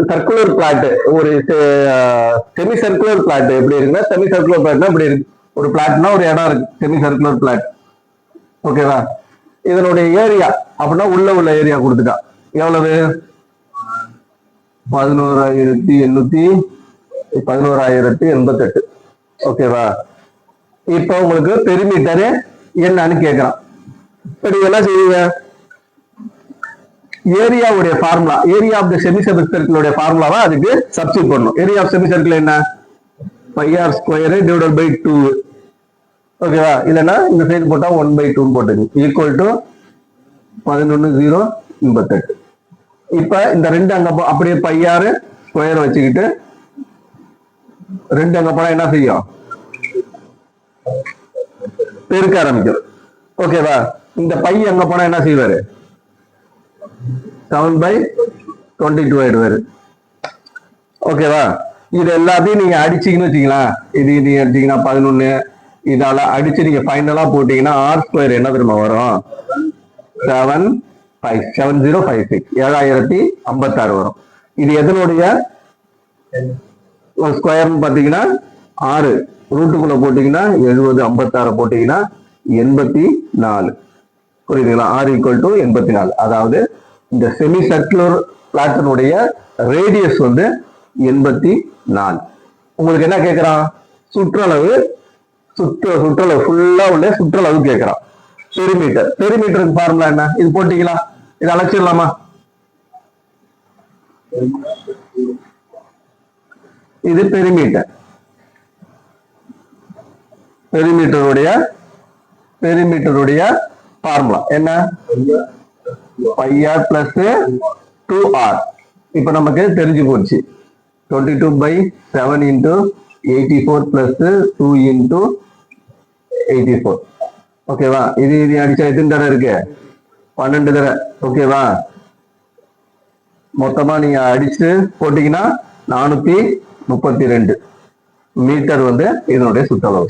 Circular plot ஒரு semi circular plot எப்படி இருக்குன்னா செமி சர்க்குலர் பிளாட்னா இப்படி இருக்கு. ஒரு பிளாட்னா ஒரு இடம் இருக்கு, செமி சர்க்குலர் பிளாட். ஓகேவா? இதனுடைய ஏரியா அப்படின்னா உள்ள ஏரியா கொடுத்துட்டா எவ்வளவு? 11,888. ஓகேவா? இப்ப உங்களுக்கு பெரிமீட்டர் என்னன்னு கேட்கறான். இப்ப நீங்க என்ன செய்வீங்க? ஏரியாவுடைய formula, area of the semi சர்க்கிளுடைய ஃபார்முலாவா அதுக்கு சப்ஸ்டிட் பண்ணணும். ஏரியா ஆஃப் செமி சர்க்கிள் என்ன? πr square divided by 2. ஓகேவா? இல்லைன்னா இந்த சைடு போட்டா 1/2 போட்டுங்க. Equal to 11,088. இப்ப இந்த ரெண்டு அங்க அப்படியே πr ஸ்கொயர் வச்சுக்கிட்டு ரெண்டு அங்க போனா என்ன செய்யும்? பெருக்க ஆரம்பிக்கும். ஓகேவா? இந்த பை அங்க போனா என்ன செய்வாரு? 7/22 ஆயிடுவாரு. ஓகேவா? இது எல்லாத்தையும் நீங்க அடிச்சீங்கன்னு வச்சீங்களா, இது நீங்க அடிச்சீங்கன்னா 11, இதெல்லாம் அடிச்சு நீங்க ஃபைனலா போட்டீங்கன்னா ஆர் ஸ்கொயர் என்ன தெரியுமா வரும்? 7056 7056 வரும். இது எதனுடைய ஸ்கொயர்னு பாத்தீங்கன்னா 6 ரூட்டுக்குள்ள போட்டீங்கன்னா 70 56 போட்டீங்கன்னா 84. புரியுதுங்களா? R equal to 84. அதாவது இந்த செமி சர்க்குலர் பிளாட்டினுடைய ரேடியஸ் வந்து 84. உங்களுக்கு என்ன கேட்கிறான்? சுற்றளவு, சுற்றளவு ஃபுல்லா உள்ள சுற்றளவு கேட்கிறான். பெரிமீட்டர். பெரிமீட்டருக்கு ஃபார்முலா என்ன? இது போட்டீங்களா? இது அழைச்சிடலாமா? இது பெரிமீட்டர். பெரிமீட்டருடைய ஃபார்முலா என்ன? πr plus 2r. இப்ப நமக்கு தெரிஞ்சு போச்சு. 22/7 into 84 plus 2 into 84. ஓகேவா? இது அடிச்சா எத்தனை தடவை இருக்கு? 12 தடவை. ஓகேவா? மொத்தமா நீங்க அடிச்சு போட்டீங்கன்னா 432 மீட்டர் வந்து இதனுடைய சுற்றளவு.